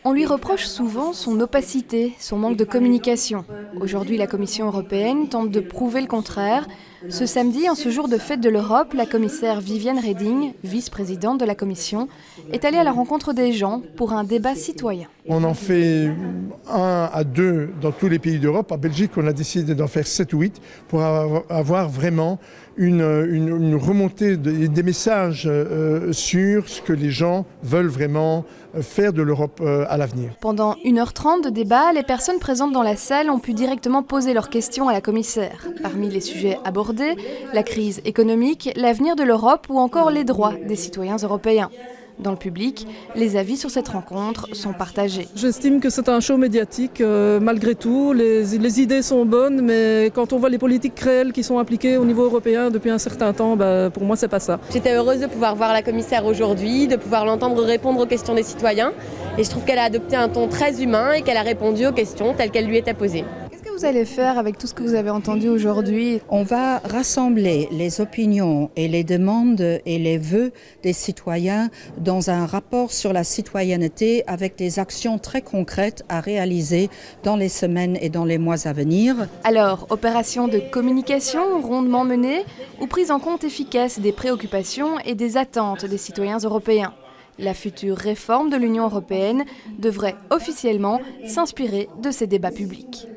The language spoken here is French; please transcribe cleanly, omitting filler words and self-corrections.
On lui reproche souvent son opacité, son manque de communication. Aujourd'hui, la Commission européenne tente de prouver le contraire. Ce samedi, en ce jour de fête de l'Europe, la commissaire Viviane Reding, vice-présidente de la Commission, est allée à la rencontre des gens pour un débat citoyen. On en fait 1 à 2 dans tous les pays d'Europe. En Belgique, on a décidé d'en faire 7 ou 8 pour avoir vraiment une remontée des messages sur ce que les gens veulent vraiment faire de l'Europe à l'avenir. Pendant 1h30 de débat, les personnes présentes dans la salle ont pu directement poser leurs questions à la commissaire. Parmi les sujets abordés, la crise économique, l'avenir de l'Europe ou encore les droits des citoyens européens. Dans le public, les avis sur cette rencontre sont partagés. J'estime que c'est un show médiatique, malgré tout. Les idées sont bonnes, mais quand on voit les politiques réelles qui sont appliquées au niveau européen depuis un certain temps, pour moi, c'est pas ça. J'étais heureuse de pouvoir voir la commissaire aujourd'hui, de pouvoir l'entendre répondre aux questions des citoyens. Et je trouve qu'elle a adopté un ton très humain et qu'elle a répondu aux questions telles qu'elles lui étaient posées. Qu'est-ce que vous allez faire avec tout ce que vous avez entendu aujourd'hui ? On va rassembler les opinions et les demandes et les vœux des citoyens dans un rapport sur la citoyenneté avec des actions très concrètes à réaliser dans les semaines et dans les mois à venir. Alors, opération de communication rondement menée ou prise en compte efficace des préoccupations et des attentes des citoyens européens ? La future réforme de l'Union européenne devrait officiellement s'inspirer de ces débats publics.